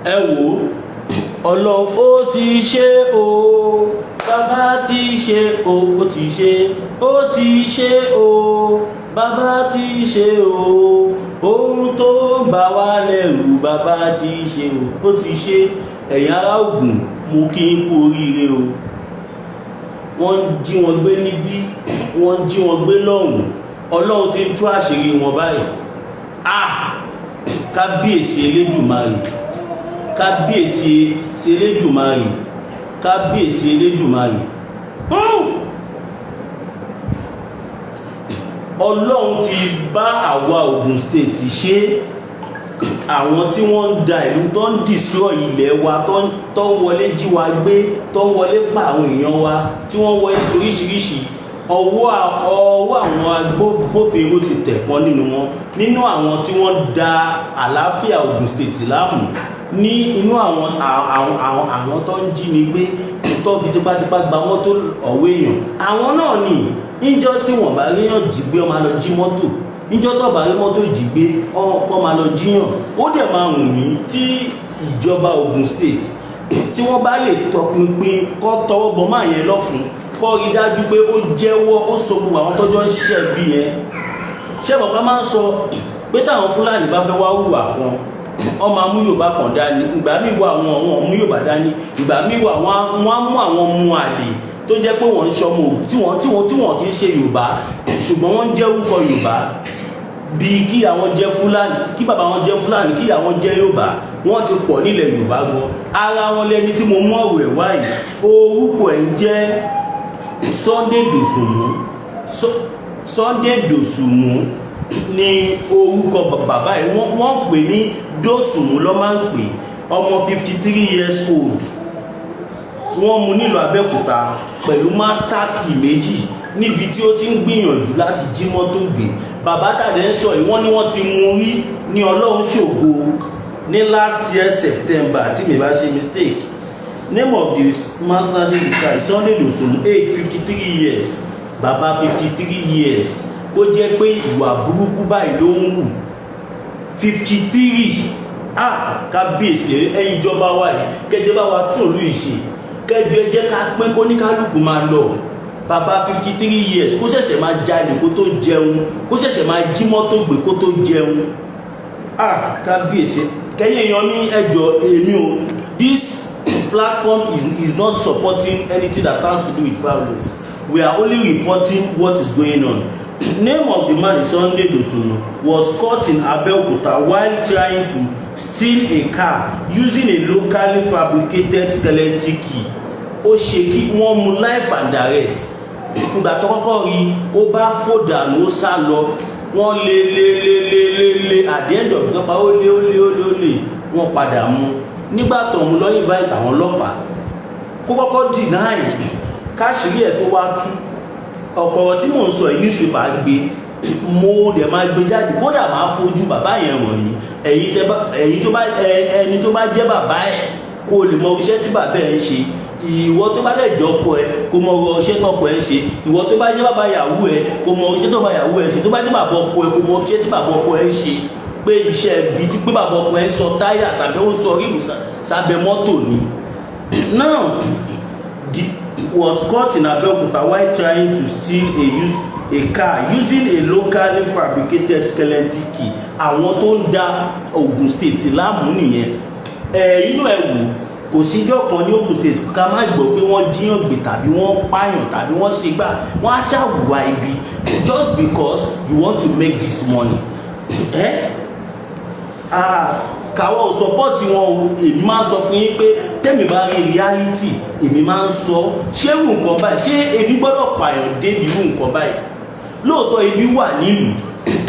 ẹ wò Ọlọ́run ó ti ṣe o, bàbá ti ṣe o, ó ti ṣe, ó ti ṣe o, bàbá ti ṣe o, ohun tó ń bà wá lẹ́rù bàbá ti ṣe o, ó ti ṣe. Ẹ̀yin ará Ògùn mo kí n kú oríire o. Wọ́n jí wọn gbé níbí, wọ́n jí wọn gbé lọ́hùn. Ọlọ́run ti ń tú àṣírí wọn báyìí. Kábíyèsí Elédùmarè, kábíyèsí Elédùmarè, kábíyèsí Elédùmarè. Ọlọ́run ti bá àwa Ògùn state ṣe. Àwọn tí wọ́n ń da ìlú tó ń destroy ilẹ̀ wa, tó ń wọlé jí wa gbé, tó ń wọlé pa àwọn èèyàn wa, tí wọ́n wọlé oríṣiríṣi, ọwọ́ àwọn agbófinró ti tẹ̀ pọ́n nínú wọn, nínú àwọn tí wọ́n da àlàáfíà Ògùn state láàmú, ní inú àwọn tó ń jí ni gbé, tó fi tipátipá gba mọ́tò ọ̀wọ́ èèyàn. Àwọn náà ni níjọ́ tí wọ́n bá ríyàn jí gbé ọmọ lọ jí mọ́tò, níjọ́ tó bá rí mọ́tò jí gbé ọkọ̀ máa lọ jíyàn. Ó dẹ̀ máa wù mí tí ìjọba Ògùn state tí wọ́n bá lè tọpinpin kọ́ tọwọ́ bọ máa yẹn lọ́fun, kọ́ rí dájú pé ó jẹ́wọ́, ó sọ gbogbo àwọn tọ́jọ́ ń ṣiṣẹ́ bí yẹn. Ṣẹ́bọ̀ ká máa ń sọ pé táwọn Fúlàní bá fẹ́ wá hùwà kan, wọ́n máa mú Yorùbá kan dání, ìgbà míì wà wọn mú Yorùbá dání, ìgbà míì wà wọ́n á mú àwọn mú àlè tó jẹ́ pé wọ́n ń ṣọmọ tí wọ́n kì í ṣe Yorùbá ṣùgbọ́n wọ́n jẹ́ orúkọ Yorùbá, bíi kí àwọn jẹ́ Fúlàní, kí bàbá wọn jẹ́ Fúlàní, kí àwọn jẹ́ Yorùbá. Wọ́n ti pọ̀ nílẹ̀ Yorùbá gan. Ara wọn lẹni tí mo mú ọ̀rọ̀ ẹ̀ wáyìí, orúkọ ẹ̀ ń jẹ́ Sunday Dòsùnmú ní orúkọ bàbá ẹ̀. Wọ́n pè ní Dòsùnmú ló máa ń pè, ọmọ 53 years old. Wọ́n mú nílùú Abẹ́òkúta pẹ̀lú master key méjì níbi tí ó ti ń gbìyànjú láti jí mọ́tò gbé. Bàbá tàdé ń sọ ìwọ́n ni wọ́n ti mú rí ní Ọlọ́run ṣògo ní last year September tí mi bá ṣe mistake. Name of the master is Sunday Dòsùnmú, age 53 years. Bàbá 53 years kó jẹ́ pé ìwà burúkú báyìí ló ń wù. 53 kábíyèsí ẹ̀yin ìjọba wa yìí kẹjẹ bá wa tún òlú ìṣe, kẹjọ jẹ́ ká pín kó ní kálukú máa lọ. Bàbá 53 years kó ṣẹ̀ṣẹ̀ máa jalè kó tó jẹun, kó ṣẹ̀ṣẹ̀ máa jí mọ́tò gbé kó tó jẹun. Kábíyèsí kẹ́yìn èèyàn ní ẹjọ́ èmi o, this platform is not supporting anything that has to do with violence. We are only reporting what is going on. Name of the man is Sunday Dòsùnmú, was caught in Abeokuta while trying to steal a car using a locally fabricated skeleton key. Ó ṣe kí wọ́n mú live and direct. Ìgbà tó kọ́kọ́ rí ó bá fò dànù ó sá lọ. Wọ́n lé at the end of the day ó lé wọ́n padà mú. Nígbà tó mú lọ invite àwọn ọlọ́pàá kó kọ́kọ́ deny káṣírí ẹ̀ tó wá tú. Ọ̀pọ̀ tí mò ń sọ yìí newspaper gbé, mo dẹ̀ máa gbé jáde, kódà máa fojú bàbá yẹn wọ̀nyí. Ẹni tó bá jẹ́ bàbá ẹ̀ kó lè mọ iṣẹ́ tí bàbá ẹ̀ ń ṣe. Ìwọ tó bá dẹ̀ jọ ọkọ ẹ kó mọ iṣẹ́ tọkọ ẹ ń ṣe. Ìwọ tó bá jẹ́ bàbá ìyàwó ẹ kó mọ iṣẹ́ tó bá ìyàwó ẹ ṣe. Tó bá jẹ́ bàbá ọkọ ẹ kó mọ iṣẹ́ tí bàbá ọkọ ẹ ń ṣe. Pé iṣẹ́ ibi tí pé bàbá ọkọ ẹ ń sọ táyà sábẹ́ ó sọ rímù sábẹ́ mọ́tò ni. Now was caught in Abeokuta while trying to steal a car using a locally fabricated skeleton key. Àwọn tó ń da Ògùn state láàmú nìyẹn. Inú ẹ̀ wò kò síjọ́ kan ní Ògùn state ká má gbọ́ pé wọ́n jíyàn gbé tàbí wọ́n pààyàn tàbí wọ́n ṣe gbà, wọ́n á ṣàwùwà ibi just because you want to make this money. Kàwọ́ ò support wọn o. Èmi máa ń sọ fún yín pé tẹ́mi bá rí reality èmi máa ń sọ ṣé irú nǹkan báyìí, ṣé ebi gbọ́dọ̀ pààyàn débi irú nǹkan báyìí. Lóòótọ́ ebi wà nílùú,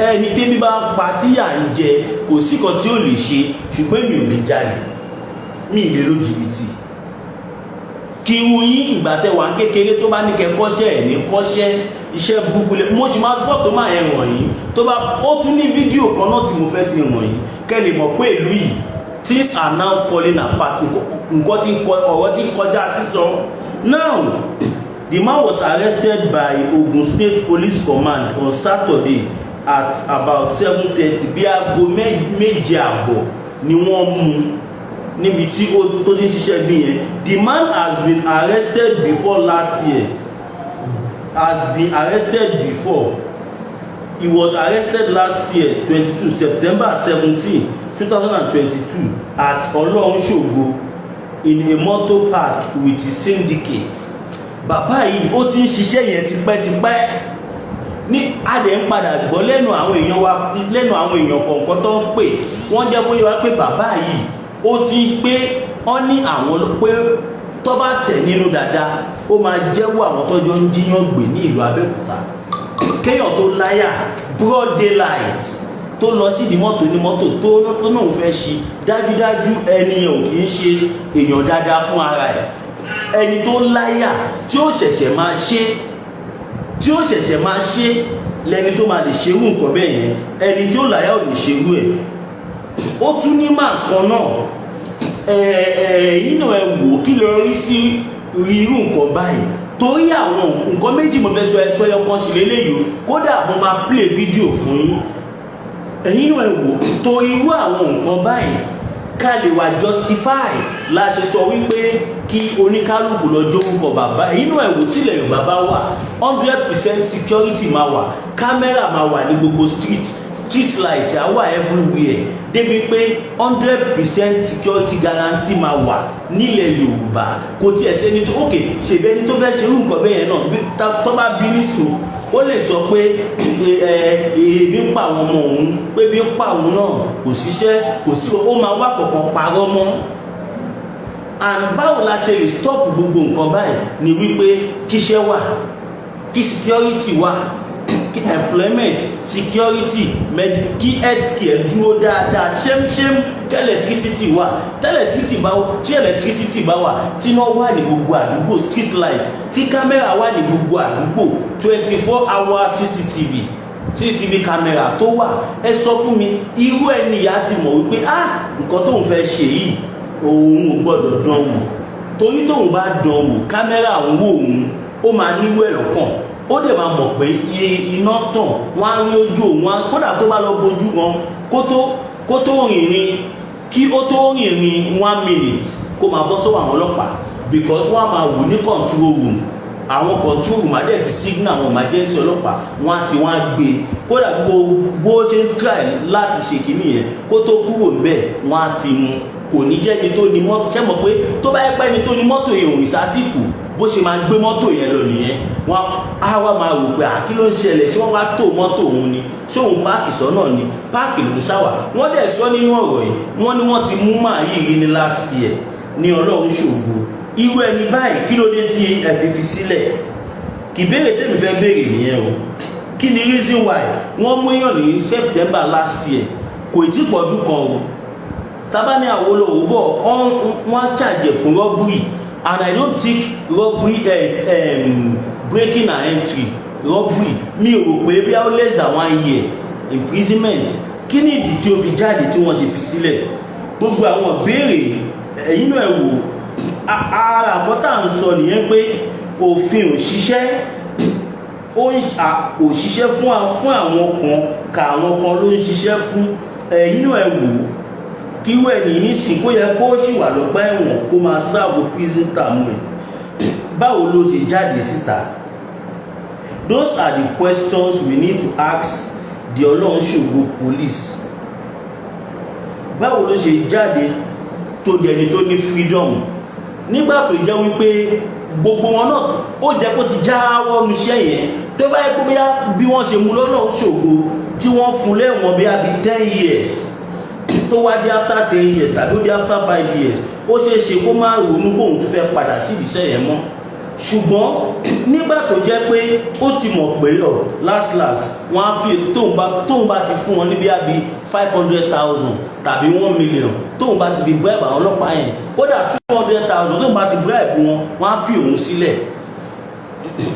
ẹni tẹ́bi bá ń pa tíyà ń jẹ kò sí kan tí ó lè ṣe, ṣùgbọ́n èmi ò lè jalè, mi ì lè lo jìbìtì. Kí wọ́n yín ìgbà tẹ́ wà kékeré tó bá ní kẹ́ kọ́ṣẹ́ ẹ̀ ní kọ́ṣẹ́ iṣẹ́ búburú. Mo sì máa fọ́tò máa yẹn wọ̀nyí tó bá ó tún ní fídíò kan náà tí mo fẹ́ fi wọ̀nyí kẹ́ lè mọ̀ pé ìlú yìí things are now falling apart. Nǹkan tí ọ̀rọ̀ tí kọjá sísọ. Now the man was arrested by Ogun State Police Command on Saturday at about 7:30. Bí aago méje àbọ̀ ni wọ́n mú níbi tí ó tó ti ń ṣiṣẹ́ bí yẹn. The man has been arrested before last year. Has been arrested before. He was arrested last year, September 17, 2022 at Olorunsogo in a motor park with his syndicate. Bàbá yìí ó ti ń ṣiṣẹ́ yẹn tipẹ́tipẹ́ ní adẹ̀ ń padà gbọ́ lẹ́nu àwọn èèyàn kọ̀ọ̀kan tó ń pè wọ́n jẹ́ bóyá wá pé bàbá yìí ó ti ń pé wọ́n ní àwọn pé tó bá tẹ̀ nínú dáadáa ó máa jẹ́wọ́ àwọn tọ́jọ́ ń jíyàn gbé ní ìlú Abẹ́òkúta. Kéèyàn tó láyà broad daylight tó lọ sí ìdí mọ́tò ní mọ́tò tó náà fẹ́ ṣe dájúdájú ẹni ò kì í ṣe èèyàn dáadáa fún ara ẹ̀. Ẹni tó láyà tí ó ṣẹ̀ṣẹ̀ máa ṣe lẹni tó máa lè ṣerú nǹkan bẹ́ẹ̀ yẹn. Ẹni tí ó láyà ò lè ṣerú ẹ̀. Ó tún ní máa kan náà nínú ẹ wò kí lọ rí sí irú nǹkan báyìí torí àwọn nǹkan méjì mo fẹ́ sọ ẹyọ kan sí lélẹ́yìí kódà mo máa play video fún yín. Nínú ẹ wò torí irú àwọn nǹkan báyìí ká lè wà justify la ṣe sọ wípé kí oníkálùkù lọ jórúkọ bàbá. Nínú ẹ wò tílẹ̀ Yorùbá bá wà 100% security máa wà, kámẹ́rà máa wà ní gbogbo street light á wà everywhere débi pé 100% security guarantee máa wà nílẹ̀ Yorùbá. Kò tiẹ̀ sẹ́ni tó ok ṣèbẹ́ni tó fẹ́ ṣerú nǹkan bẹ́ẹ̀ náà tó bá bí nísò ó lè sọ pé ebi ń pa àwọn ọmọ òun pé ebi ń pa òun náà kò síṣẹ́ kò sí ó máa wá kọ̀ọ̀kan parọ́ mọ́. And báwo la ṣe lè stop gbogbo nǹkan báyìí ni wípé kíṣẹ́ wà, kí security wà, kí employment security kí healthcare dúró dáadáa ṣémṣém kí electricity wà. Tí electricity bá wà tí iná wà ní gbogbo àdúgbò street light tí kámẹ́rà wà ní gbogbo àdúgbò 24-hour CCTV kámẹ́rà tó wà. Ẹ sọ fún mi irú ẹnìyà ti mọ̀ wípé nǹkan tóun fẹ́ ṣe yìí òun ò gbọ́dọ̀ dán wò torí tóun bá dán wò kámẹ́rà ń wò òun ó máa níwò ẹ̀ lọ́kàn. Ó dẹ̀ máa mọ̀ pé iná tàn wọ́n á rí ojú òun kódà tó bá lọ bojú gan kó tó rìnrìn kí ó tó rìnrìn 1 minute kó máa bọ́ sọ́wọ́ àwọn ọlọ́pàá because wọ́n á máa wò ní control room. Àwọn control room á dẹ̀ ti signal àwọn emergency ọlọ́pàá wọ́n á gbé kódà gbogbo ṣe ń try láti ṣe kìíní yẹn kó tó kúrò ńbẹ̀ wọ́n á ti mú. Kò ní jẹ́ ẹni tó ní mọ́tò ṣẹ́ mọ̀ pé tó bá yẹ pé ẹni tó ní mọ́tò yẹn òun ìsásìkò bó ṣe máa gbé mọ́tò yẹn lọ nìyẹn. Wọ́n á wá máa rò pé kí ló ń ṣẹlẹ̀ ṣé wọ́n wá tó mọ́tò òun ni ṣé òun páàkì sọ́nà ni páàkì ló ń ṣàwà. Wọ́n dẹ̀ sọ nínú ọ̀rọ̀ yìí wọ́n ní wọ́n ti mú màá yìí rí ní last year ní Ọlọ́runṣògo. Irú ẹni báyìí kí ló dé tí ẹ fi sílẹ̀? Ìbéèrè tèmi fẹ́ béèrè nìyẹn o. Kí ni reason why wọ́n mú yàn ní September last year kò tí pọ̀jù kan o. Tábà ní Awólọ́wọ̀ bọ̀ wọ́n charge fún robbery and I don't think robbery breaking and entry robbery mi ò rò pé bí ó less than 1 year imprisonment. Kí ni ìdí tí ó fi jáde tí wọ́n ṣe fi sílẹ̀? Gbogbo àwọn béèrè ẹ̀yin náà wò ara àkọ́tà ń sọ nìyẹn pé òfin ò ṣiṣẹ́ fún àwọn kan àwọn kan ló ń ṣiṣẹ́ fún. Ẹ̀yin náà wò kí wọ́n ẹni nísìn kó yẹ kó ṣì wà lọ́gbà ẹ̀wọ̀n kó máa sáàbò prison term ẹ̀. Báwo ló ṣe jáde síta? Those are the questions we need to ask the Ọlọ́runṣògo police. Báwo ló ṣe jáde tó dẹni tó ní freedom nígbà tó jẹ́ wípé gbogbo wọn náà ó jẹ́ kó ti jáwọ́ níṣẹ́ yẹn tó bá yẹ kó bí wọ́n ṣe mú l'Ọlọ́runṣògo tí wọ́n fún lẹ́wọ̀n bí i 10 years tó wá dé after 10 years tàbí ó dé after 5 years ó ṣe kó máa ronú bóun tó fẹ́ padà sí ìṣẹ́ yẹn mọ́. Ṣùgbọ́n nígbà tó jẹ́ pé ó ti mọ̀ pé last wọ́n á fi tóun bá ti fún wọn níbi àbí 500,000 tàbí 1 million tóun bá ti fi bribe àwọn ọlọ́pàá yẹn kódà 200,000 tóun bá ti bribe wọ́n á fi òun sílẹ̀.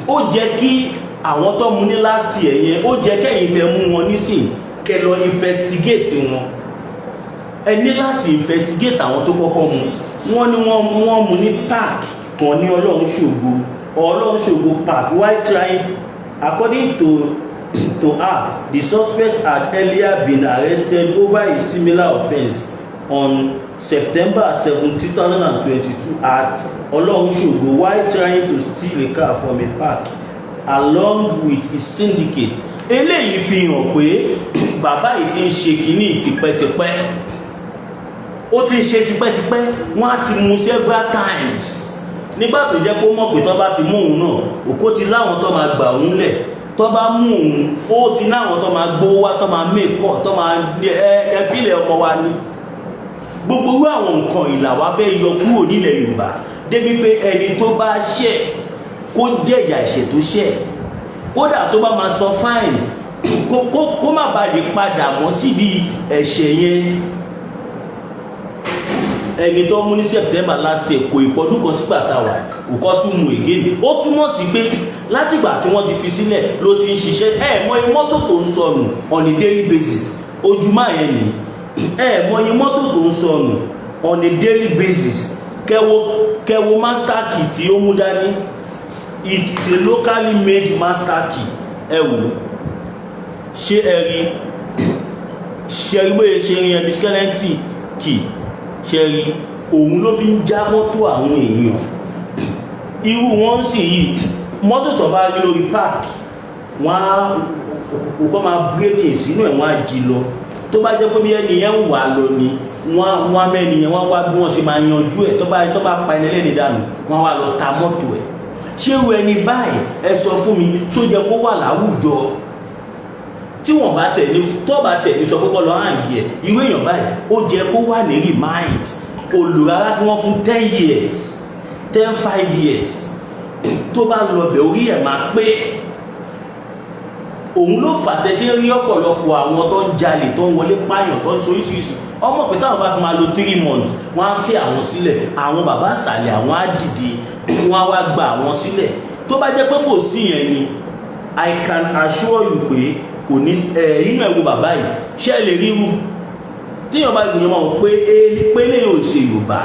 Ó jẹ́ kí àwọn tó mú ní last year yẹn ó jẹ́ kẹ́yìn tẹ mú wọn nísìn kẹ́ lọ investigate wọn. Ẹ ní láti investigate àwọn tó kọ́kọ́ mú. Wọ́n ní wọ́n mú ní park kan ní Ọlọ́runṣògo park while trying according to her the suspect had earlier been arrested over a similar offence on September 7, 2022 at Olorunsogo while trying to steal a car from a park along with his syndicate. Eléyìí fi hàn pé bàbá yìí ti ń ṣe kínní tipẹ́tipẹ́. Ó ti ń ṣe tipẹ́tipẹ́, wọ́n á ti mú several times. Nígbà tó jẹ́ pé ó mọ̀ pé tó bá ti mú òun náà, òkó ti láwọn tó máa gbà òun lẹ̀. Tó bá mú òun, ó ti láwọn tó máa gbówó wá, tó máa mẹ́kọ̀, tó máa ẹ fílẹ̀ ọmọ wa ní. Gbogbo irú àwọn nǹkan ìlà wa fẹ́ yọ kúrò nílẹ̀ Yorùbá débi pé ẹni tó bá ṣẹ̀ kó jẹ̀yà ẹ̀ṣẹ̀ tó ṣẹ̀, kódà tó bá máa sọ fáìn kó má bàa lè padà mọ́ síbi ẹ̀ṣẹ̀ yẹn. Ẹni tó mú ní September last year kò ìpọ́dún kan sígbà táwa òkọ́ tún mú again. Ó túmọ̀ sí pé látìgbà tí wọ́n ti fi sílẹ̀ ló ti ń ṣiṣẹ́. Mọ mọ́tò tó ń sọnù on a daily basis ojúmọ́ yẹn ni. Mọ mọ́tò tó ń sọnù on a daily basis. Kẹwo master key tí ó mú dání. It is a locally made master key. Wò ṣé rí bóyá ṣe rí ẹbí skeleton key ṣe rí òun ló fi ń já mọ́tò àwọn èèyàn. Irú wọn sì yìí mọ́tò tó bá rí lórí park wọ́n á kó máa bírèkì sínú ẹ̀ wọ́n á jí lọ. Tó bá jẹ́ pé bí ẹni yẹn ń wà lọ ni wọ́n á mẹ́ni yẹn wọ́n wá bí wọ́n ṣe máa yanjú ẹ̀. Tó bá pa ẹni lẹ́ni dànù wọ́n wá lọ ta mọ́tò ẹ̀. Ṣé irú ẹni báyìí ẹ sọ fún mi ṣó yẹ kó wà láwùjọ? Tí wọ́n bá tẹ̀lé tó bá tẹ̀lé sọ pé kọ́ lọ́ hàǹgì ẹ̀, irú èèyàn báyìí ó jẹ́ kó wà ní remind. Kò lò rárá kí wọ́n fún 5 years tó bá lọ bẹ̀ orí ẹ̀ máa pé. Òun ló fàtẹ́sẹ́ rí ọ̀pọ̀lọpọ̀ àwọn tó ń jalè tó ń wọlé pààyàn tó ń so oríṣiríṣi. Ọmọ pé táwọn bá fi máa lo 3 months wọ́n á fi àwọn sílẹ̀. Àwọn bàbá àsàlẹ̀ àwọn á dìde wọ́n á wá gba àwọn sílẹ̀. Tó bá jẹ́ pé kò sí yẹn ni I can assure you pé kò ní inú ẹ̀wù bàbá yìí ṣé lè rí irú tíyàn bá gbìyànjú mọ̀ pé lè yóò ṣe Yorùbá.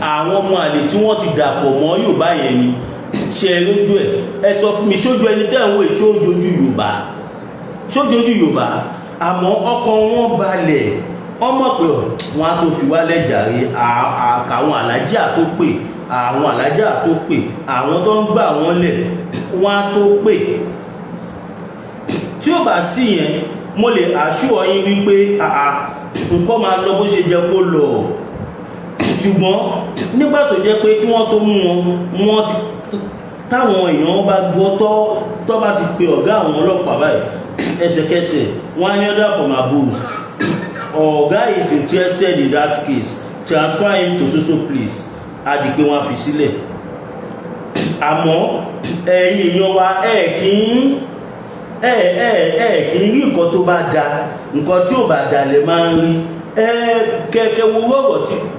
Àwọn ọmọ àlè tí wọ́n ti dàpọ̀ mọ́ Yorùbá yẹn ni ṣe lójú ẹ sọ fún mi ṣojú ẹni tẹ́ ń wò ṣojú Yorùbá àmọ́ ọkàn wọn balẹ̀ ọmọ pé wọn á tó fi wálẹ̀ jàre àkàwọn alájà tó pè àwọn tó ń gbà wọ́n lẹ̀ wọ́n á tó pè. Tí ó bá sí yẹn mo lè assure yín wípé nǹkan máa lọ bó ṣe jẹ́ kó lọ. Ṣùgbọ́n nígbà tó jẹ́ pé kí wọ́n tó mú wọn táwọn èèyàn bá gbọ́ tó bá ti pe ọ̀gá àwọn ọlọ́pàá báyìí ẹsẹ̀kẹsẹ̀ wọ́n á ní order from above. Ọ̀gá is interested in that case, transfer him to so place. A di pé wọ́n á fi sílẹ̀. Àmọ́ ẹ̀yin èèyàn wa kì í rí nǹkan tó bá da, nǹkan tí ò bá da lè máa ń rí.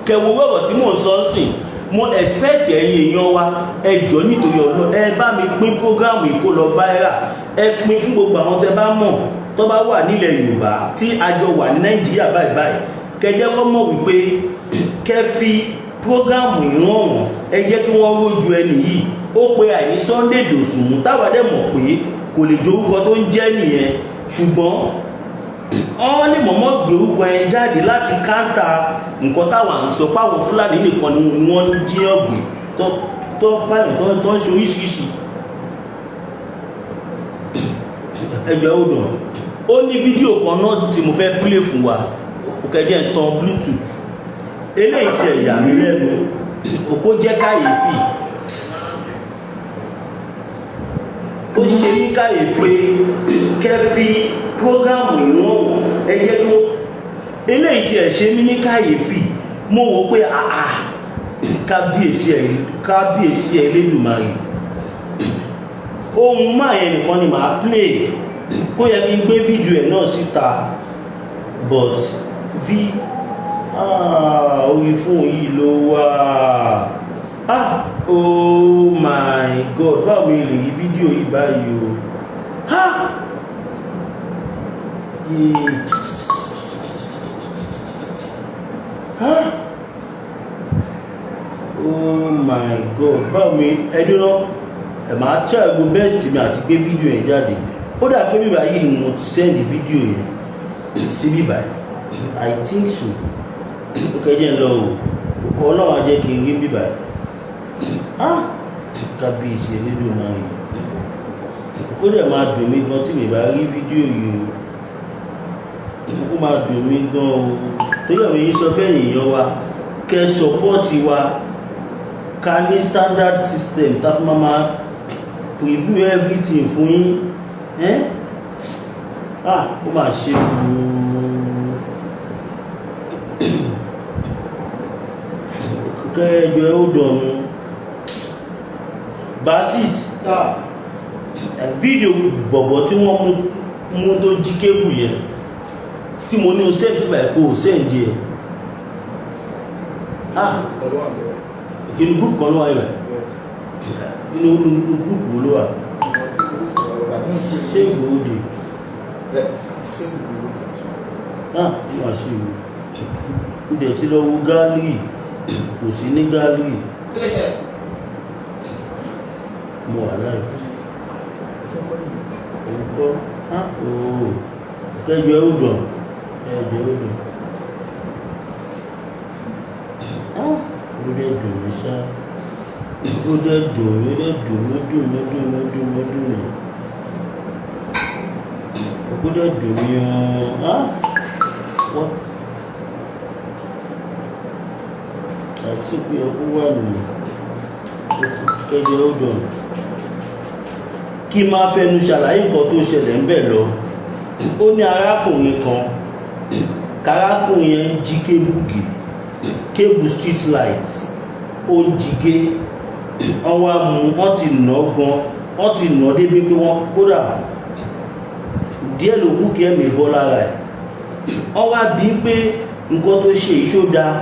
Kẹwo rọ̀rọ̀ tí mò ń sọ sí mo expect ẹ̀yin èèyàn wa jọ̀ọ́ nítorí Ọlọ́run bá mi pín program yìí kó lọ viral. Pín fún gbogbo àwọn tẹ́ bá mọ̀ tó bá wà nílẹ̀ Yorùbá tí a jọ wà ní Nàìjíríà báyìí kẹjẹ́ kọ́ mọ̀ wípé kẹ́ fi program yìí ràn wọ́n jẹ́ kí wọ́n rójú ẹni yìí. Ó pe àìní Sunday Dòsùnmú táwa dẹ̀ mọ̀ pé kò lè jó orúkọ tó ń jẹ́ nìyẹn. Ṣùgbọ́n wọ́n ní mọ̀mọ́ gbé orúkọ yẹn jáde láti káńtà nǹkan táwa ń sọ páwọn Fúlàní nìkan ni wọ́n ń jí ọ̀gbìn tó báyìí tó ń ṣe oríṣiríṣi. Ẹgbẹ́ ó dùn ó ní fídíò kan náà tí mo fẹ́ play fún wa kẹjẹ́ ń tan Bluetooth. Eléyìí ti ẹ̀yà mi lẹ́nu òkó jẹ́ káyèéfì. Ó ṣe ní káyèéfì kẹfí prógámù ìrànwọ́ ẹyẹ tó. Eléyìí tí ẹ̀ ṣe mí ní káyèéfì mo wò pé kábíyèsí ẹ̀ lẹ́dùmarè. Ohun máa yẹn nìkan ni màá play kó yẹ kí n gbé fídíò ẹ̀ náà síta but orí fóònù yìí ló wà. Oh my God báwo ni lè rí fídíò yìí báyìí o. Oh my God báwo ni ẹdúná máa tẹ́ ẹgbẹ́ best mi àti gbé fídíò yẹn jáde. Ó dà pé bíbá yìí ni mo ti send fídíò yẹn sí bíbá I think so. ó kẹ́jẹ́ ń lọ o ọlọ́run á jẹ́ kí n rí bíbá kábíyèsí elédùn máa rí kó dẹ̀ máa dùn mí gan tí mi bá rí fídíò yìí o kó máa dùn mí gan o torí àwọn èyí sọ fẹ́yìn èèyàn wa kẹ́ sọpọ́ọ̀tì wa ká ní standard system tá a máa preview everything fún yín ó máa ṣe kẹ́ẹ̀jọ ẹ̀ ó dọ̀nù basit fídíò bọ̀bọ̀ tí wọ́n mú tó jí kébù yẹn tí mo ní o sẹ́ẹ̀dì síbà ẹ̀kọ́ o sẹ́ẹ̀dì ẹ̀ inú gúrùpù kan ló wà ibẹ̀ inú gúrùpù ló wà ṣé Ìgbòho dé wà sí o ìdẹ̀ tí lọ wo gálírì kò sí ní gálírì mo wà láì òkọ́ ẹ̀kẹ́jọ ẹ̀ ó dùn ẹ̀jẹ̀ ó dùn ó dẹ̀ dùn mí ṣá ó dẹ̀ dùn mí ó dùn mí ó dẹ̀ dùn mí wọ́n àti pé ọkọ̀ wà nù kẹ́jẹ́ ó dùn kí máa fẹnu ṣàlàyé nǹkan tó ṣẹlẹ̀ ń bẹ̀ lọ ó ní arákùnrin kan kárákùnrin yẹn ń jí kébù street light ó ń jigé wọ́n wá mú wọ́n ti nà gan wọ́n ti nà débi pé wọ́n kódà díẹ̀ ló kú kí ẹ̀mí bọ́ lára ẹ̀ wọ́n wá bí pé nǹkan tó ṣe ìṣó dáa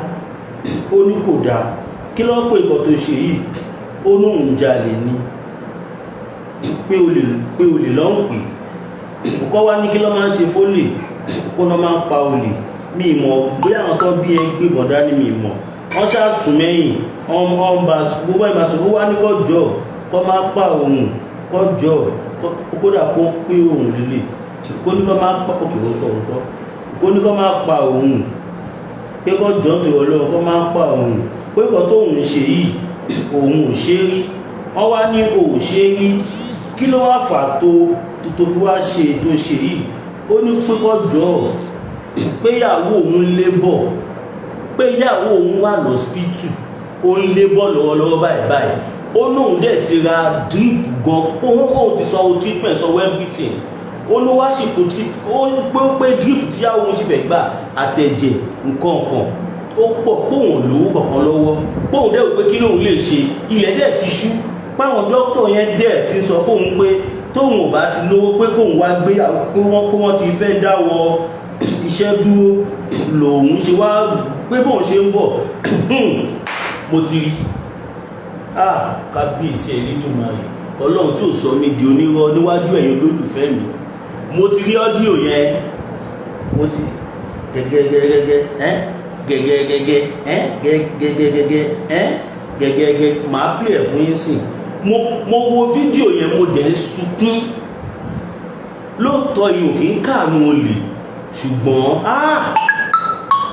ó ní kò dáa kí ló pé nǹkan tó ṣe yìí ó ní òun jalè ni pé olè ló ń pè kọ́ wá ní kí ló máa ń ṣe fólè kó ló máa ń pa olè mi ìmọ̀ bóyá àwọn tó bí ẹ gbé bọ̀dá ní mi ìmọ̀ wọ́n ṣàṣùn mẹ́yìn gbogbo ìbáṣepọ̀ wá ní kọjọ́ kọ́ máa pa òun kọjọ́ kódà kó pé òun lílé kó ní kọ́ máa pa òkè òǹkọ́ kó ní kọ́ máa pa òun pé kọjọ́ tó yọ lọ́wọ́ kọ́ máa pa òun pé kọ́ tó òun ṣe yìí òun ò ṣe rí wọ́n wá ní òun ṣe rí kí ló wá fà tó fi wá ṣe tó ṣe yìí ó ní pé kọjọ́ pé ìyàwó òun lébọ̀ pé ìyàwó òun wà lọ́sípítù ó ń lébọ̀ lọ́wọ́lọ́wọ́ báyìí ó lóun dẹ̀ ti ra drip gan ó ti sanwó treatment sanwó everything ó ló wá ṣètò ó gbé pé drip tíyàwó òun ṣe fẹ́ gbà àtẹ̀jẹ̀ nǹkan kan ó pọ̀ póun lówó kankan lọ́wọ́ póun dẹ̀ wò pé kí lóun lè ṣe ilẹ̀ dẹ̀ ti ṣú páwọn dókítà yẹn dẹ̀ ti sọ fóun pé tóun ò bá ti lówó pé kóun wá gbé pé wọ́n ti fẹ́ dáwọ́ iṣẹ́ dúró lòun ṣe wá pé bóun ṣe ń bọ̀ mo ti rí kábíyèsí Elédùmarè ọlọ́run tí ò sọ mí di onírọ́ níwájú ẹ̀yin olólùfẹ́ mi mo ti rí ọ́díò yẹn mo ti gẹ́gẹ́gẹ́gẹ́ máa play ẹ̀ fún yín sìn mo wo fídíò yẹn mo dẹ̀ ń sunkún lóòótọ́ yìí ò kí ń káàánú olè ṣùgbọ́n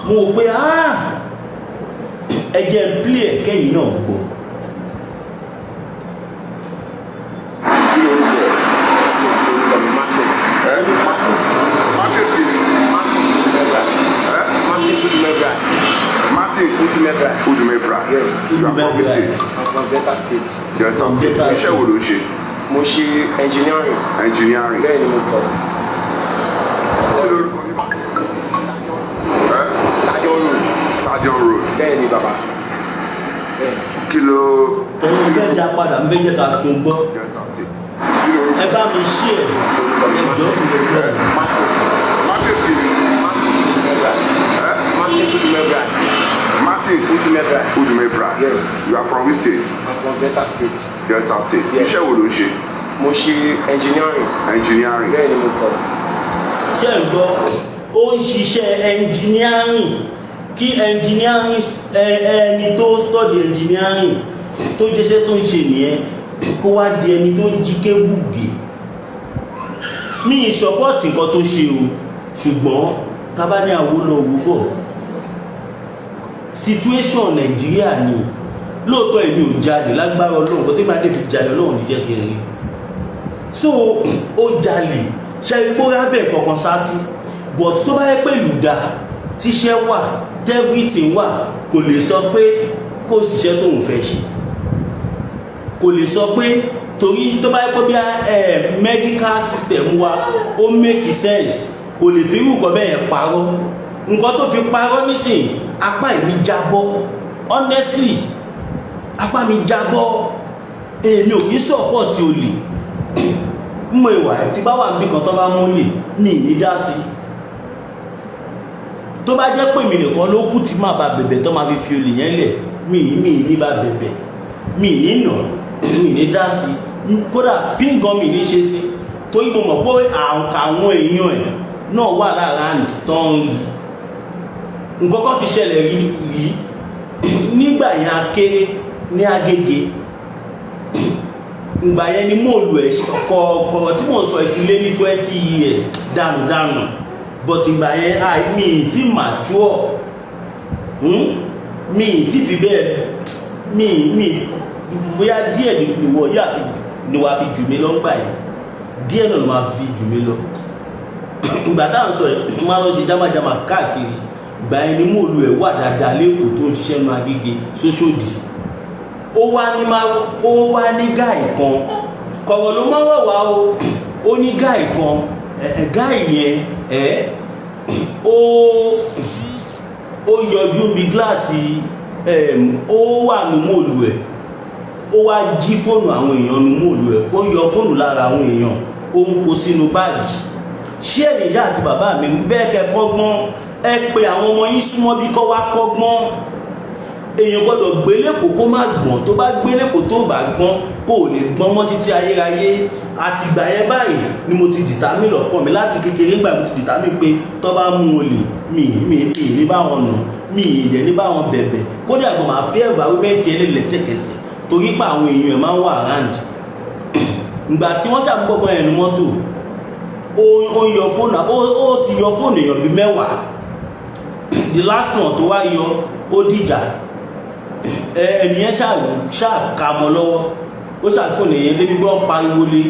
mo pé ẹ jẹ́ ń play ẹ̀ kẹ́yìn náà gbọ́. Udumebra. Yes. You are from the state. I'm from Delta State. Delta State. Iṣẹ́ wo ló ń ṣe? Mo ṣe engineering. Engineering. Bẹ́ẹ̀ ni mo kọ́. Stadium Road. Stadium Road. Bẹ́ẹ̀ ni bàbá. Kí ló. Tẹ̀lé fẹ́ dá padà ń fẹ́ jẹ́ ká tún gbọ́. Delta State. Ẹ bá mi ṣí ẹ̀ ẹjọ́ tó lè lọ. Martins kì í. Martins Udumebra. Martins Udumebra. Udumebra. Yes. You are from which state? I'm from Delta State. Delta State. Yes. Iṣẹ́ wo ló ń ṣe? Mo ṣe engineering. Engineering. Bẹ́ẹ̀ ni mo kọ́. Ṣé ń gbọ́ ó ń ṣiṣẹ́ engineering kí engineering ẹni tó study engineering tó jẹ́ṣẹ́ tó ń ṣe nìyẹn kó wá di ẹni tó ń jí kébù gé mi ìṣọ́pọ̀tì nǹkan tó ṣe o ṣùgbọ́n tábà ní Awólọ́wọ̀ bọ̀ situation Nàìjíríà ni lóòótọ́ èmi ò jalè lágbára Ọlọ́run kó tó máa dé fi jalè Ọlọ́run ní jẹ́ kí n rí so ó jalè ṣe ipò rábẹ̀ kankan sá sí but tó bá yẹ pé ìlú dá tíṣẹ́ wà everything wà kò lè sọ pé kó ṣiṣẹ́ tóun fẹ́ ṣe kò lè sọ pé torí tó bá yẹ pé bí medical system wa ó make sense kò lè fi irú nǹkan bẹ́ẹ̀ parọ́ nǹkan tó fi parọ́ nísìnyí apá mi jábọ́ honestly apá mi jábọ́ èmi ò kí support tí o lè mọ ìwà tí bá wà níbi kan tó bá mú lè ní ìdá sí tó bá jẹ́ pé mi nìkan ló kù tí máa bá bẹ̀bẹ̀ tó máa fi olè yẹn lẹ̀ mi ní bá bẹ̀bẹ̀ mi ní nà mi ní dá sí kódà píngàn mi ní ṣe sí torí mo mọ̀ pé àwọn èèyàn ẹ̀ náà wà lára tán yìí nǹkan kan ti ṣẹlẹ̀ rí nígbà yẹn akéré ní Agége ìgbà yẹn ni mo lù ẹ̀ kọ̀ọ̀kọ̀ tí mo sọ ti lé ní 20 years dànù but ìgbà yẹn mi ti mature mi ti fi bẹ́ẹ̀ mi bóyá díẹ̀ níwọ̀ yà ni wàá fi jù mí lọ ńgbà yẹn díẹ̀ náà ló máa fi jù mí lọ ìgbà táwọn sọ ẹ̀ máa lọ ṣe jámàjámà káàkiri ìgbà yẹn ni mo lù ẹ̀ wà dáadáa lẹ́kọ̀ọ́ tó ń ṣiṣẹ́ nu Agége Sóṣòdì ó wá ní gáì kan kọ̀wọ̀ ló máa wà wá ó ní gáì kan gáì yẹn ó yọjú bí gíláàsì ó wà ní mòlù ẹ̀ ó wá jí fóònù àwọn èèyàn ní mòlù ẹ̀ ó yọ fóònù lára àwọn èèyàn ó ń kó sínú báàgì ṣé ìyá àti bàbá mi fẹ́ kẹ́ kọ́gbọ́n ẹ pé àwọn ọmọ yín súnmọ́ bí kọ́ wá kọ́gbọ́n èèyàn gbọ́dọ̀ gbélépò kó má gbọ́n tó bá gbélépò tó bá gbọ́n kó lè gbọ́n mọ́ títí ayérayé àtìgbà yẹn báyìí ni mo ti dìtámì lọ́kàn mi láti kékeré gbà mo ti dìtámì pé tó bá mú olè mi ní báwọn nù mi ìdẹ̀ ní báwọn bẹ̀bẹ̀ kódà kò máa fi ẹ̀rọ awímẹ́ntì ẹni lẹ́sẹ̀kẹsẹ̀ torí pé àwọn èèyàn máa ń wà around ìgbà tí wọ́n ṣàmúgbọ́gbọ́n ẹnu mọ́tò ó yọ fóònù ó ti yọ fóònù èèyàn bíi 10 the last one tó wá yọ ó dìjà ẹnìyẹn ṣàkàmọ́ lọ́wọ́ ó ṣàfihàn èèyàn débi gbọ́ pariwo lé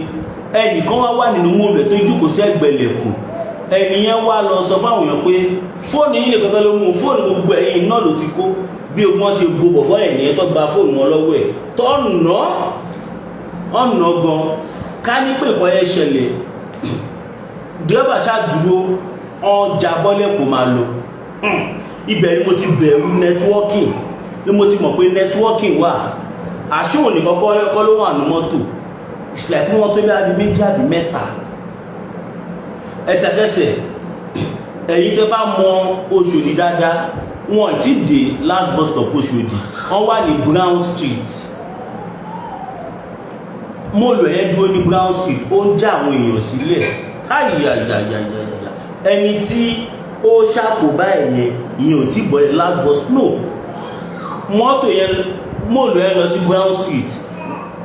ẹnìkan wá nínú mọ́ọ̀lù ẹ̀ tó jókòó sí ẹgbẹ̀lẹ̀kùn ẹnìyẹn wá lọ sọ fáwọn èèyàn pé fóònù yìí nìkan tó ló mú fóònù gbogbo ẹ̀yìn náà ló ti kó bí ogun wọn ṣe bo bọ̀bọ́ ẹ̀yìn tó gba fóònù wọn lọ́wọ́ ẹ̀ tó ọ̀nà gan ká ní pé nǹkan yẹn ṣẹlẹ̀ dírẹ́bà ṣàdúró ọjà bọ́lẹ̀ kò máa lọ ibẹ̀ ni mo ti bẹ̀rù networking ni mo ti mọ̀ pé networking wà àṣòwò nìkan kọ́ ló wà ní mọ́tò it's like wọ́n tó bí abi méjì àbí mẹ́ta ẹsẹ̀kẹsẹ̀ ẹ̀yin tẹ́ bá mọ Òṣòdì dáadáa wọn ti dé last bus stop Òṣòdì wọ́n wà ní Brown Street mo lọ ẹ́ dúró ní Brown Street ó ń já àwọn èèyàn sílẹ̀ ayayayayaya ẹni tí ó ṣàkóbá ẹ̀yẹn ìyẹn ò tí bọ̀ ẹ́ last bus no mọ́tò yẹn mo lọ ẹ́ lọ sí Brown Street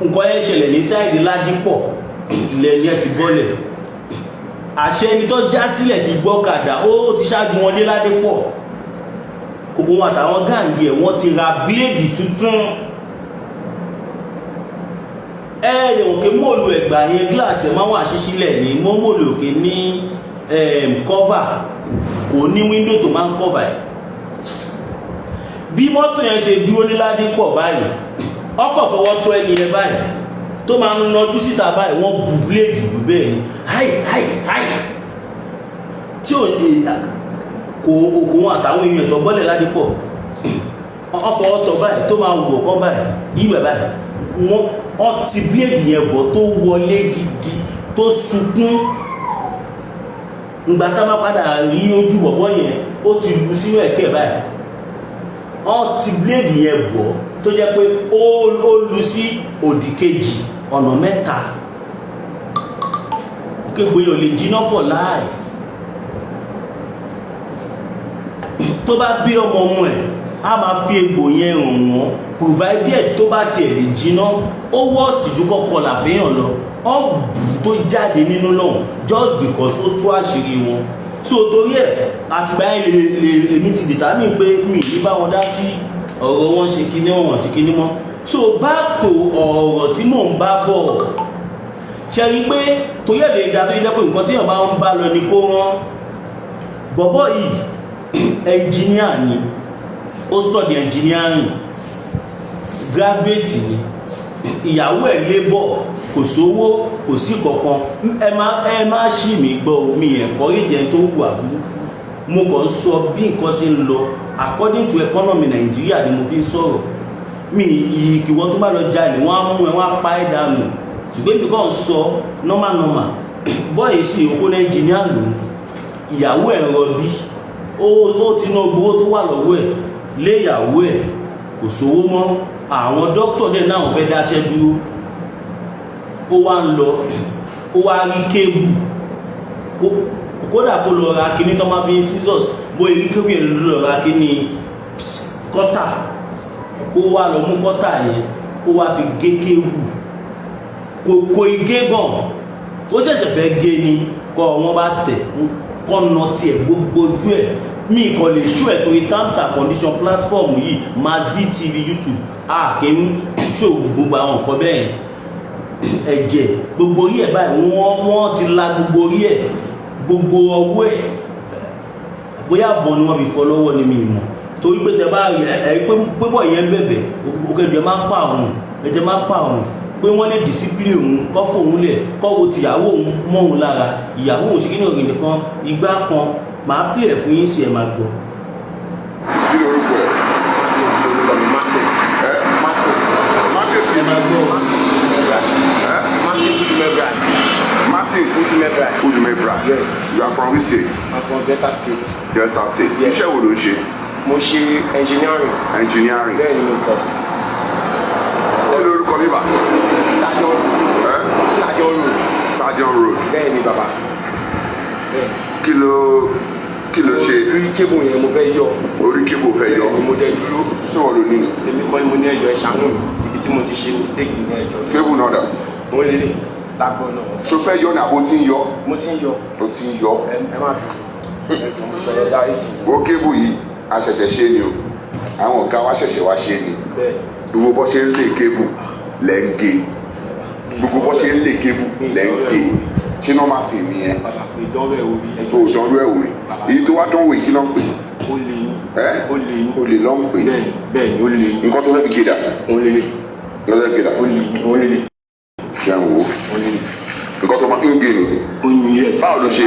nǹkan yẹn ṣẹlẹ̀ ní sáìdì Ládìpọ̀ lẹ́yìn ẹ̀ ti bọ́lẹ̀ àṣẹ ẹni tó já sílẹ̀ ti gbọ́ kàdà ó ti ṣáájú wọn dé Ládìpọ̀ kòkó wọn àtàwọn gáàngì ẹ̀ wọ́n ti ra bíléèdì tuntun ẹ̀ẹ́dẹ̀ òkè mọ́ọ̀lù ẹ̀gbà yẹn gíláàsì ẹ̀ máa wà ṣíṣílẹ̀ ní mọ́ọ̀lù òkè ní kọ́fà kò ní wíńdò tó máa ń kọ́fà ẹ̀ bí mọ́tò yẹn ṣe dúró ní Ládìpọ̀ báyìí ọkọ̀ fọwọ́ tó ẹni yẹn báyìí tó máa ń nọjú síta báyìí wọ́n bu bíléèdì lù bẹ́ẹ̀ ni háì tí ò ní kò ògùn àtàwọn èèyàn tó bọ́lẹ̀ Ládìpọ̀ ọkọ̀ ọ̀tọ̀ báyìí tó máa wò kọ́ báyìí ìwẹ̀ báyìí wọ́n ti bíléèdì yẹn bọ̀ tó wọlé gidi tó sunkún ìgbà tá a máa padà rí ojú bọ̀bọ̀ yẹn ó ti lu sínú ẹ̀kẹ́ báyìí wọ́n ti bíléèdì yẹn bọ̀ tó jẹ́ pé ó lu sí òdì kejì ọ̀nà mẹ́ta kégbóyè ò lè jiná for life tó bá bí ọmọ ẹ̀ a máa fi egbò yẹn hàn wọ́n provided tó bá tiẹ̀ lè jiná ó wọ́ọ̀sì ju kọ́kọ́ làfihàn lọ ọ̀bù tó jáde nínú náà just because ó tú àṣírí wọn so torí ẹ̀ àtìgbà yẹn èmi ti dìtàmì pé mi ní bá wọn dá sí ọ̀rọ̀ wọn ṣe kíní wọn ti kíní mọ́. So back to ọ̀rọ̀ tí mò ń bá bọ̀ ṣe rí pé torí ẹ̀ lè ga tó jẹ́ pé nǹkan téèyàn bá ń bá lọ ni kó rán. Bọ̀bọ̀ yìí engineer ni, ó study engineering, graduate ni, ìyàwó ẹ̀ labour, kò sówó kò sí kankan. ẹ má ṣì mí gbọ́ mi ẹ̀kọ́ ìjẹun tó wà mo kàn sọ bí nǹkan ṣe ń lọ according to economy Nàìjíríà ni mo fi ń sọ̀rọ̀. Mi ìkìwọ́ tó bá lọ jalè wọ́n á mú ẹ wọ́n á pa ẹ̀ dànù, ṣùgbọ́n ibi kan sọ normal bọ́ọ̀yì sí okó nàìjíríà lò ìyàwó ẹ̀ rọbí ó ti ná gbowó tó wà lọ́wọ́ ẹ̀ lé ìyàwó ẹ̀ kò sówó mọ́. Àwọn dókítà dẹ̀ náà fẹ́ dáṣẹ́ dúró, ó wá ń lọ ó wá rí kébù kódà kó lọ ra kíní tó máa fi ń scissors bó rí kébù yẹn lọ ra kíní kọ́tà kó wá lọ mú kọ́tà yẹn ó wá fi gé kébù kò igé gan ó ṣẹ̀ṣẹ̀ fẹ́ gé ni kọ́ wọ́n bá tẹ̀ kọ́ nà tiẹ̀ gbogbo ojú ẹ̀. Mi kò lè ṣó ẹ̀ torí terms and condition platform yìí Masb TV YouTube kì í ṣó gbogbo àwọn nǹkan bẹ́ẹ̀ ẹ̀jẹ̀ gbogbo orí ẹ̀ báyìí wọ́n ti la gbogbo orí ẹ̀ gbogbo ọwọ́ ẹ̀ bóyá bọ̀ ni wọ́n fi fọ́ lọ́wọ́ ni mi mọ̀ torí pé tẹ bá rí ẹ̀ pé bọ̀ yẹn bẹ̀bẹ̀ òkèjọ máa ń pa òun ẹ̀jẹ̀ máa ń pa òun pé wọ́n lè discipline òun kọ́ fóun lẹ̀ kọ́ wo tìyàwó òun mọ́ òun lára ìyàwó òun ṣìkínì ògìnì kan igbá kan máa pè ẹ̀ fún yín sí ẹ̀ máa gbọ́. Kí ló orúkọ ẹ̀? Ẹ máa gbọ́. Martins Ujumebra. Yes. You are from which state? I'm from Delta State. Delta State. Yes. Iṣẹ́ wo ló ń ṣe? Mo ṣe engineering. Engineering. Bẹ́ẹ̀ ni mo kọ́. Kí ló orúkọ bíbà? Stadium Road. Stadium Road. Bẹ́ẹ̀ ni bàbá. Bẹ́ẹ̀. Kí ló ṣe? Orí kébù yẹn mo fẹ́ yọ. Orí kébù fẹ́ yọ. Bẹ́ẹ̀ ni mo dẹ̀ dúró. Ṣé wọ́n ló nínú? Èmi kọ́ ni mo ní ẹjọ́ ìṣàánú mi. Ibi tí mo ti ṣe mistake ní ẹjọ́. Kébù náà dà. Mo lè lágbó náà. Ṣo fẹ́ yọ ní àbó tí ń yọ? Mo ti ń yọ. O ti ń yọ. Ẹ má fi ẹjọ́ mo fẹ́ dá èjì. Wo kébù yìí a ṣẹ̀ṣẹ̀ ṣe ni o. Àwọn ọ̀gá wa ṣẹ̀ṣẹ̀ wá ṣe ni. Bẹ́ẹ̀. Gbogbo bó ṣe ń lé kébù lẹ́ ń gé. Gbogbo bó ṣe ń lé kébù lẹ́ ń gé. Ṣé nọ́ọ̀mà tì ní ẹ? Ìdánwò ẹ̀ wò rí. O dánwò ẹ̀ wò rí. Èyí tó wá dánwò yìí kí ló ń pè? Ó lè yín. Ẹ́ Ó lè yín. o lè lọ́ ń pè. Bẹ́ẹ̀ ni ó lè yín. Nǹkan tó fẹ́ fi gé dà. Ó lè lè. Lọ́dọ̀ fi gé dà. Ó lè yín. Ó lè lè. Ṣé àwọn wo? Ó lè lè. Nǹkan tó máa ń gé ni. Ó yin yẹ. Báwo ló ṣe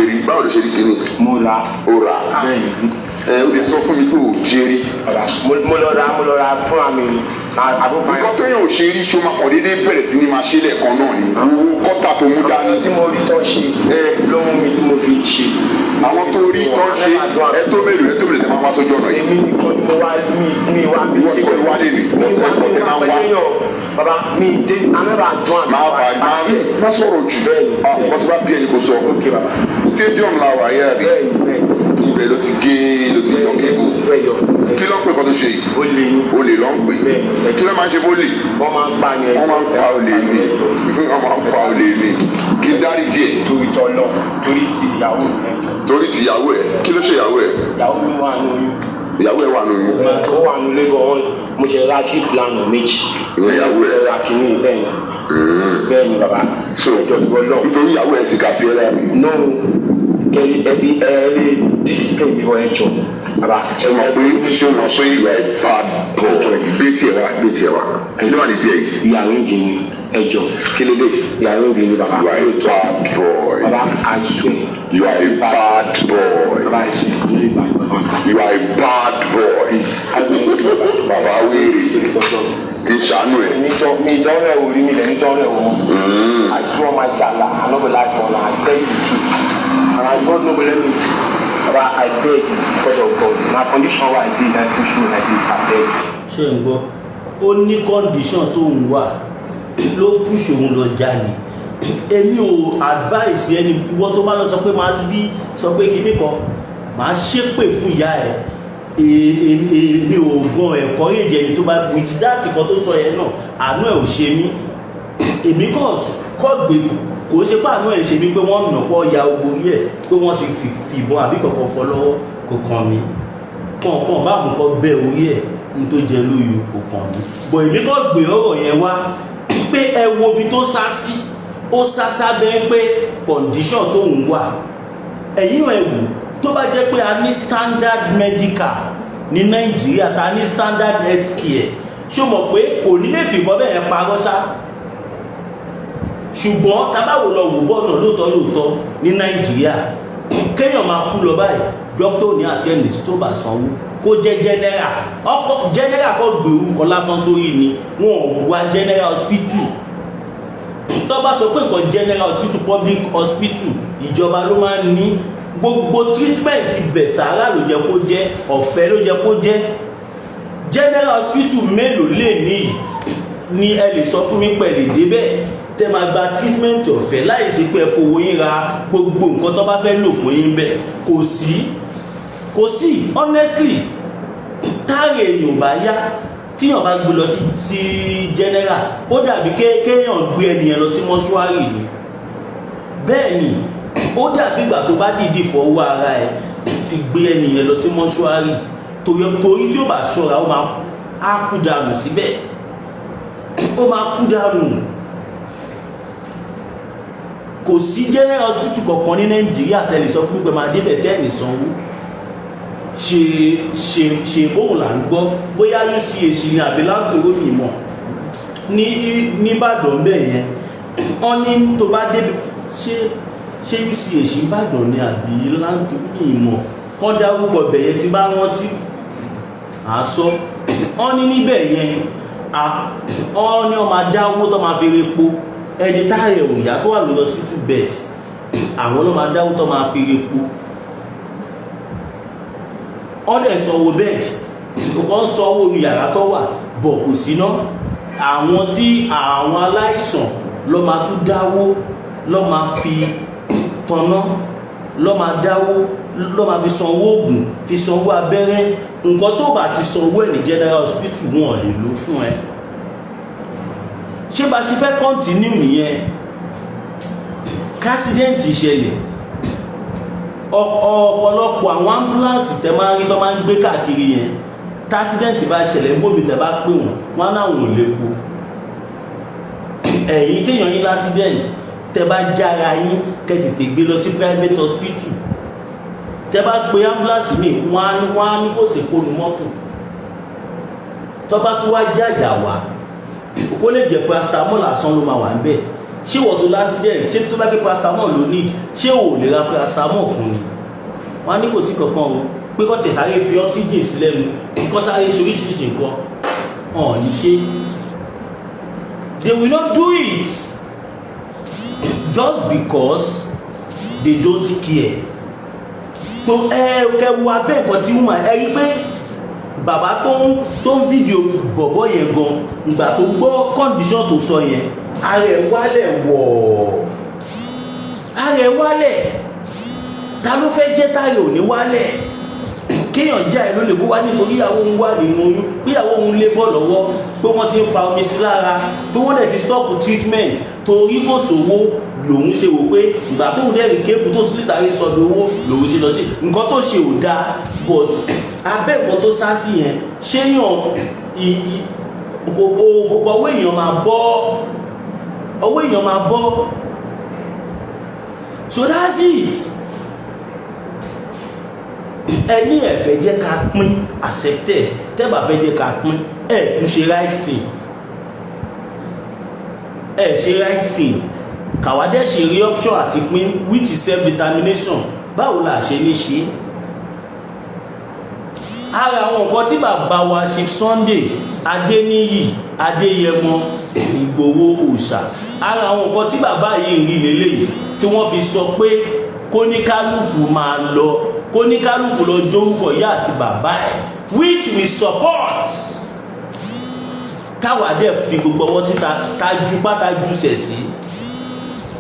rí kíní? Mo ra. O rà. Bẹ́ẹ̀ ni. O lè sọ fún mi pé o jẹ́ rí. Mo lọ ra fún àmì àbúkọ. Nǹkan tó yàn ò ṣe rí ṣó máa kàn déédéé bẹ̀rẹ̀ sí ni máa ṣe lẹ́ẹ̀kan náà ni. Owó kọ́tà tó mú dání. Tí mo rí tán ṣe ló mú mi tí mo fi ṣe. Àwọn tó rí tán ṣe ẹ tó mélòó tẹ́ máa wá sójú ọ̀nà yìí. Èmi nìkan ni mo wá mi wá bí Ìwọ nìkan ni wá lè ní. mi wá mi wá pẹ̀lú yàn. Bàbá mi dé anábà dùn àgbà. Má sọ̀rọ̀ jù. Nǹkan tí bá bí ẹni kò sọ. Ok bàbá. Stadium la wà yẹ́ àbí. Ibẹ̀ ló ti yọ kébù. Kí ló ń pè kọ́ tó ṣe yìí? Ó lè yín. Olè ló ń pè. Kí ló máa ń ṣe bólè? Wọ́n máa ń pa ni ẹ̀. Wọ́n máa ń pa olè mi. Wọ́n máa ń pa olè mi. Kí n dárí díẹ̀. Torí tọ́ lọ torí ti ìyàwó rẹ̀. Torí ti ìyàwó ẹ̀. Kí ló ṣe ìyàwó ẹ̀? Ìyàwó mi wà ní oyún. Ìyàwó ẹ̀ wà nínú. Ó wà ní lẹ́gọ̀ọ́ mo ṣe ra kí ìlànà méjì. Ìwọ ìyàwó ẹ̀. Ra kìíní bẹ́ẹ̀ ni. Bẹ́ẹ̀ ni bàbá. So Ẹjọ́ ìwọ lọ. nítorí ìyàwó ẹ̀ sì kà fi ẹ́ rẹ̀. No ẹ̀rí discipline mi wọ ẹjọ́. Bàbá Ṣé o mọ̀ pé ìwà ẹ̀ bad boy? Gbé tiẹ̀ wá. Kí ló wà ní tiẹ̀ yìí? ìyàwó ìjìnlẹ̀ ẹjọ́. Kí ló dé? Ìyàwó ìjìnlẹ̀ bàbá. You are a bad boy. Bàbá I swear. You are a bad boy. Bàbá I swear. Kò lè bá ọ̀sán. You are a bad boy. Bàbá wéèrè kì í ṣàánú ẹ̀. Mi ìdánwò ẹ̀ wò rí mi lẹ̀ ní ìdánwò ẹ̀ wò. I swear my Allah, I no go lie for una, I tell you the truth. And I God no go let me. Baba I beg because of God. Na condition why I dey na push me like this, I beg. Ṣé ń gbọ́ ó ní condition tó ń wà ló push òun lọ jalè. Èmi ò advice ẹni ìwọ tó bá lọ sọ pé Masb sọ pé kíní kan màá ṣépè fún ìyá ẹ̀. Èmi ò gan ẹ̀kọ́ èdè ẹni tó bá with that kan tó sọ yẹn náà àánú ẹ̀ ò ṣe mí. Èmi kọ́ gbé kò ṣe pàánù ẹ̀ ṣe ní pé wọ́n nà pọ̀ ya ogbó rí ẹ̀ pé wọ́n ti fi ìbọn àbí kọ̀ọ̀kan fọ́ lọ́wọ́ kò kàn mí kọ̀ọ̀kan bá mú kọ́ bẹ́ orí ẹ̀ ní tó jẹ lóyún kò kàn mí bọ̀ èmi kọ́ gbé ọ̀rọ̀ yẹn wá pé ẹ wo ibi tó sá sí ó sá sábẹ́ pé condition tó ń wà ẹ̀yìn ẹ̀ wò tó bá jẹ́ pé a ní standard medical ní Nàìjíríà ta ní standard health care ṣó mọ̀ pé kò ní lè fìkọ́ bẹ́ẹ̀ yẹn parọ́ ṣá ṣùgbọ́n tábàwò lọ wò bọ́ọ̀nà lóòótọ́ ní Nàìjíríà kéèyàn máa kú lọ báyìí dókítà ní àtẹ́nìsì tó bá sanwó kó jẹ́ general ọkọ̀ general kọ́ gbèrú kan lásán sórí ni wọn ò wá general hospital tó bá sọ pé nǹkan general hospital public hospital ìjọba ló máa ń ní gbogbo treatment ibẹ̀ sàárà ló jẹ́ kó jẹ́ ọ̀fẹ́ ló jẹ́ kó jẹ́ general hospital mélòó lè níyì ni ẹ lè sọ fún mi pẹ̀lú débẹ̀ tẹ́ máa gba treatment ọ̀fẹ́ láì ṣe pé ẹ fowó yín ra gbogbo nǹkan tó bá fẹ́ lò fún yín bẹ́ẹ̀ kò sí honestly táàrí èèyàn bá yá tíyàn bá gbé lọ sí general ó dàbí kéèyàn gbé ẹnìyàn lọ sí mọ́ṣúárì ni bẹ́ẹ̀ ni ó dàbí ìgbà tó bá dìde fọwọ́ ara ẹ̀ fi gbé ẹnìyàn lọ sí mọ́ṣúárì torí tí ó bá ṣọ́ra ó máa kú dànù síbẹ̀ ó máa kú dànù kò sí general hospital kankan ní Nàìjíríà tẹ́lẹ̀ sọ fún pé máa débẹ̀ tẹ́ẹ̀nì sanwó ṣe bóun là ń gbọ́ bóyá UCH ní àbí láńtòrò mímọ́ ní Ìbàdàn bẹ́ẹ̀ yẹn wọ́n ní tó bá débi ṣé UCH Ìbàdàn ní àbí láńtòrò mímọ́ kọ́ dárúkọ bẹ̀yẹ tí bá rántí àásọ wọ́n ní níbẹ̀ yẹn wọ́n ní ọmọ adáwó tó máa fi repo ẹni táàrẹ̀ òyà tó wà lórí hospital bed àwọn ló máa dáwó tó máa fi repo ọdẹ sanwó bẹ́ẹ̀dì ọkọ̀ ń sanwó yàrá tó wà bọ̀ kò síná àwọn tí àwọn aláìsàn ló máa tún dáwó ló máa fi tọ́nà ló máa dáwó ló máa fi sanwó oògùn fi sanwó abẹ́rẹ́ nǹkan tó bá ti sanwó ẹ̀ ní general hospital wọn lè lò fún ẹ ṣé bá ṣe fẹ́ continue nìyẹn kásídẹ́ǹtì ìṣẹ̀lẹ̀ ọ̀pọ̀lọpọ̀ àwọn ambulance tẹ máa ń rí tó máa ń gbé káàkiri yẹn tásídẹ́ǹtì bá ṣẹlẹ̀ mbóbi tẹ bá pè wọ́n láwọn ò lè po ẹ̀yìn téèyàn yín lásídẹ́ǹtì tẹ bá jára yín kẹ́tètè gbé lọ sí private hospital tẹ bá pe ambulance mi wọ́n á ní kó sèpò nu mọ́tò tó bá tún wá jàjà wá kó lè jẹ́ paracetamol lásán ló máa wà ń bẹ̀ ṣé wọ́n tó lásìdẹ̀ẹ̀tì ṣé tó bá ké paracetamol ló need ṣé ò lè ra paracetamol fún ni wọ́n á ní kò sí kankan o pé kọ́ tẹ̀sáré fi oxygen sí lẹ́nu kọ́ sáré ṣe oríṣiríṣi nǹkan ọ̀n ní ṣe they will not do it just because they don't care tó kẹwu abẹ́ nǹkan tí wọ́n ẹ rí pé bàbá tó ń fídíò bọ̀bọ̀ yẹn gan ìgbà tó gbọ́ condition tó sọ yẹn ara ẹ̀ wálẹ̀ ara ẹ̀ wálẹ̀ ta ló fẹ́ jẹ́ táyà ò ní wálẹ̀ kéèyàn já ẹ ló lè kó wá nítorí ìyàwó òun wà nínú oyún bí ìyàwó òun lé bọ́ lọ́wọ́ pé wọ́n ti ń fa omi sí lára pé wọ́n dẹ̀ ti stop treatment torí kò sówó lòun ṣe wò pé ìgbà tó ń dẹ́rì kéèkù tó tún lítàrí sọdọ̀ owó lòun ṣe lọ sí nǹkan tó ṣe ò dáa but abẹ́ nǹkan tó sá sí yẹn ṣé yàn ọwọ́ èèyàn máa bọ́ so that's it ẹni ẹ̀fẹ́ jẹ́ ká pín accepted tẹ́bà fẹ́ jẹ́ ká pín tún ṣe right thing ṣe right thing kàwádẹ́ ṣe rí option àti pín which is self-determination báwo la ṣe ní ṣe ara àwọn nǹkan tí bàbá wa Chief Sunday Adéníyì Adéyẹmọ Ìgbòho òòṣà ara àwọn nǹkan tí bàbá yìí rí lélẹ́yìí tí wọ́n fi sọ pé kóníkálùkù máa lọ kóníkálùkù lọ jórúkọ ìyá àti bàbá ẹ̀ which we support káwa dẹ̀ fi gbogbo ọwọ́ síta tájú pátá jùsẹ̀ sí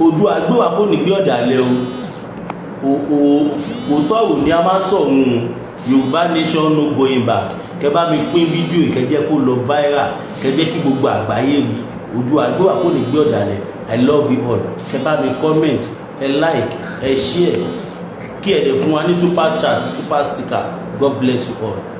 ojú agbéwà kò ní gbé ọ̀dàlẹ̀ o tọ́rù ní a máa sọ̀run Yorùbá nation no going back kẹ bá mi pín fídíò ìkẹjẹ́ kó lọ viral kẹjẹ́ kí gbogbo àgbáyé rí ojú agbéwà kò ní gbé ọ̀dàlẹ̀ I love you all. Ẹ bá mi comment, ẹ like, ẹ share, kí ẹ dẹ̀ fún wa ní super chat, super sticker. God bless you all.